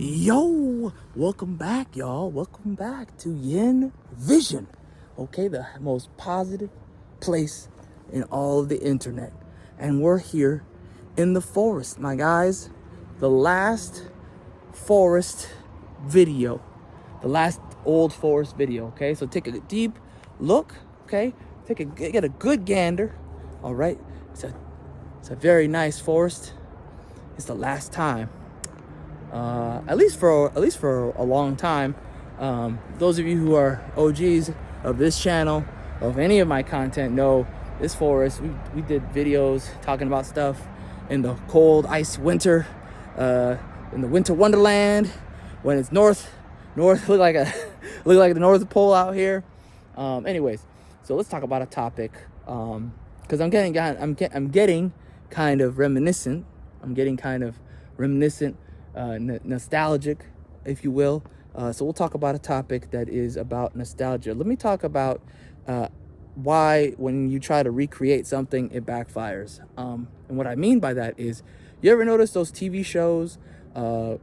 Yo, welcome back, y'all. Welcome back to Yin Vision. Okay, the most positive place in all of the internet. And we're here in the forest, my guys. The last forest video. The last old forest video, okay? So take a deep look, okay? Get a good gander. All right. It's a very nice forest. It's the last time. At least for a long time. Those of you who are OGs of this channel, of any of my content, know this forest. We did videos talking about stuff in the cold, ice winter, in the winter wonderland, when it's north, look like the North Pole out here. Anyways, so let's talk about a topic, because I'm getting kind of reminiscent. Nostalgic, if you will. So we'll talk about a topic that is about nostalgia. Let me talk about why when you try to recreate something, it backfires. And what I mean by that is, you ever notice those TV shows, get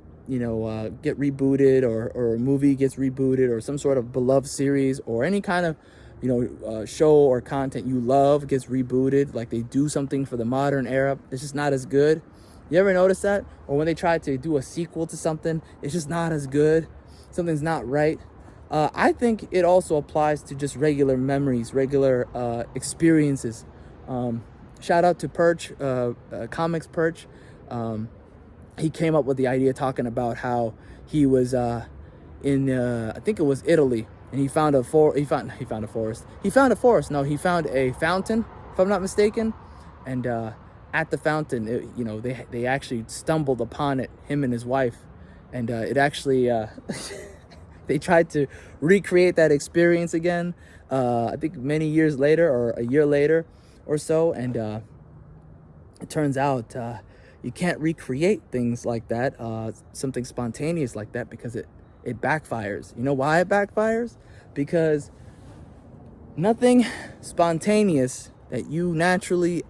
rebooted, or a movie gets rebooted, or some sort of beloved series, or any kind of, show or content you love gets rebooted, like they do something for the modern era. It's just not as good. You ever notice that? Or when they try to do a sequel to something, it's just not as good. Something's not right. I think it also applies to just regular memories, regular experiences. Shout out to Perch, Comics Perch. He came up with the idea talking about how he was in, I think it was Italy, and he found a forest. He found a fountain, if I'm not mistaken, and at the fountain, they actually stumbled upon it, him and his wife, and it actually they tried to recreate that experience again. I think many years later, or a year later, or so, and it turns out you can't recreate things like that, something spontaneous like that, because it backfires. You know why it backfires? Because nothing spontaneous that you naturally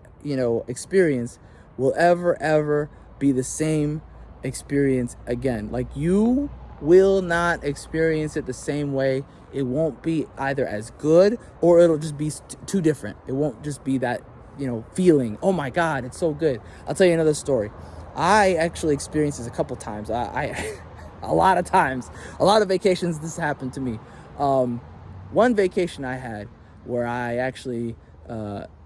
experience will ever be the same experience again. Like, you will not experience it the same way. It won't be either as good, or it'll just be too different. It won't just be that feeling, oh my god, it's so good. I'll tell you another story. I actually experienced this a couple times. I a lot of times, a lot of vacations, this happened to me. One vacation I had where I actually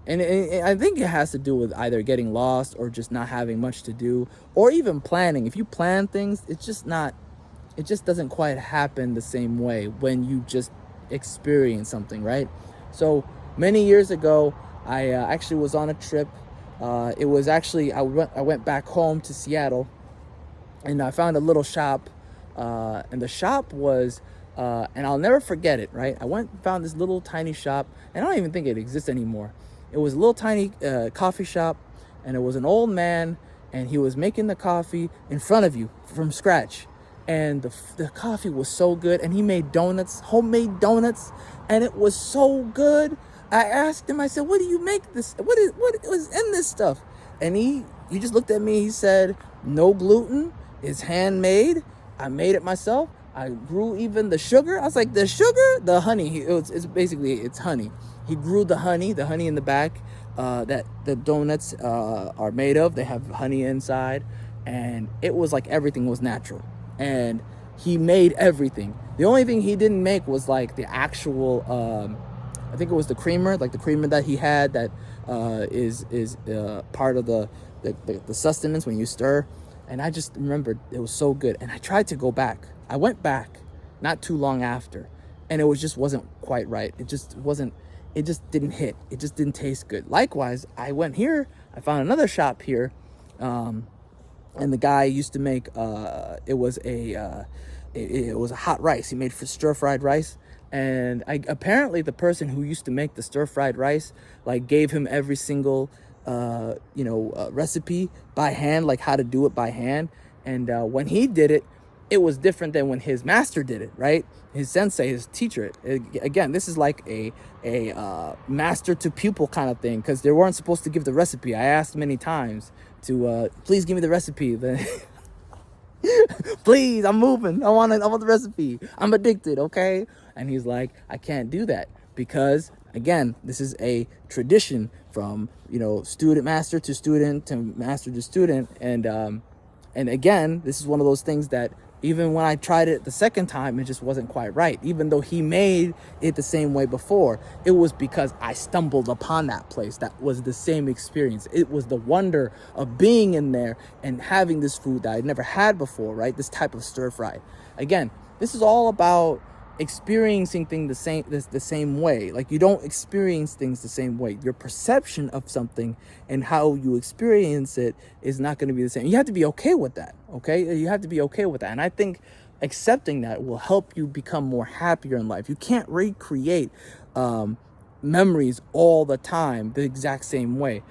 and I think it has to do with either getting lost, or just not having much to do, or even planning. If you plan things, it just doesn't quite happen the same way when you just experience something, right? So many years ago, I actually was on a trip. It was actually, I went back home to Seattle, and I found a little shop, and the shop was, and I'll never forget it, right? I went and found this little tiny shop, and I don't even think it exists anymore. It was a little tiny coffee shop, and it was an old man, and he was making the coffee in front of you from scratch. And the coffee was so good, and he made donuts, homemade donuts, and it was so good. I asked him, I said, what do you make this? What was in this stuff? And he just looked at me. He said, no gluten, it's handmade. I made it myself. I grew even the sugar. I was like, the sugar, the honey. It's honey. He grew the honey in the back that the donuts are made of. They have honey inside, and it was like everything was natural. And he made everything. The only thing he didn't make was like the actual, I think it was the creamer, like the creamer that he had that is part of the sustenance when you stir. And I just remembered it was so good. And I tried to go back. I went back not too long after, and it wasn't quite right. It just didn't hit. It just didn't taste good. Likewise, I went here, I found another shop here, and the guy used to make, it was a hot rice. He made stir-fried rice. And apparently the person who used to make the stir-fried rice, like, gave him every single, recipe by hand, like how to do it by hand. And when he did it, it was different than when his master did it, right? His sensei, his teacher. Again, this is like a master to pupil kind of thing, because they weren't supposed to give the recipe. I asked many times to please give me the recipe. Please, I'm moving. I want the recipe. I'm addicted, okay? And he's like, I can't do that because, again, this is a tradition from, student master to student to master to student. And again, this is one of those things that even when I tried it the second time, it just wasn't quite right. Even though he made it the same way before, it was because I stumbled upon that place. That was the same experience. It was the wonder of being in there and having this food that I'd never had before, right? This type of stir fry. Again, this is all about experiencing things the same way. Like, you don't experience things the same way. Your perception of something and how you experience it is not going to be the same. You have to be okay with that. Okay, you have to be okay with that. And I think accepting that will help you become more happier in life. You can't recreate memories all the time the exact same way.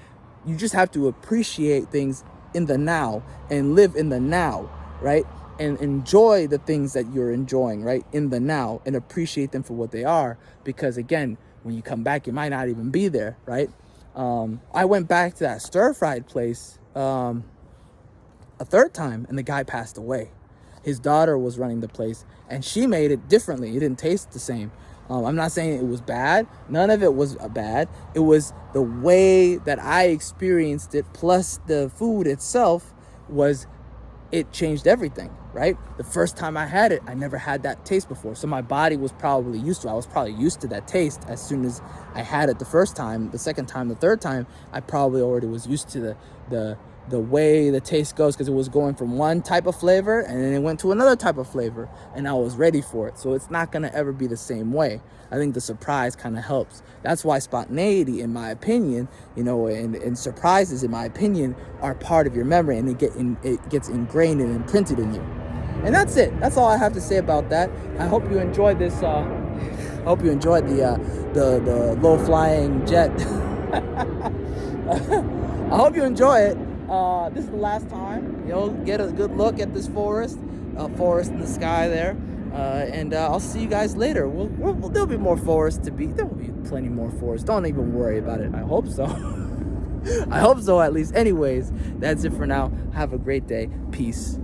You just have to appreciate things in the now and live in the now, right? And enjoy the things that you're enjoying, right, in the now, and appreciate them for what they are. Because again, when you come back, you might not even be there, right? I went back to that stir-fried place a third time, and the guy passed away. His daughter was running the place, and she made it differently. It didn't taste the same. I'm not saying it was bad. None of it was bad. It was the way that I experienced it, plus the food itself it changed everything, right? The first time I had it, I never had that taste before. So my body was probably used to it. I was probably used to that taste as soon as I had it the first time. The second time, the third time, I probably already was used to the way the taste goes, because it was going from one type of flavor and then it went to another type of flavor, and I was ready for it. So it's not going to ever be the same way. I think the surprise kind of helps. That's why spontaneity, in my opinion, and surprises, in my opinion, are part of your memory, and it gets ingrained and imprinted in you. And that's it. That's all I have to say about that. I hope you enjoyed this. I hope you enjoyed the low flying jet. I hope you enjoy it. This is the last time you'll get a good look at this forest in the sky there. And I'll see you guys later. There'll be more forest to be. There will be plenty more forest. Don't even worry about it. I hope so. I hope so, at least. Anyways, that's it for now. Have a great day. Peace.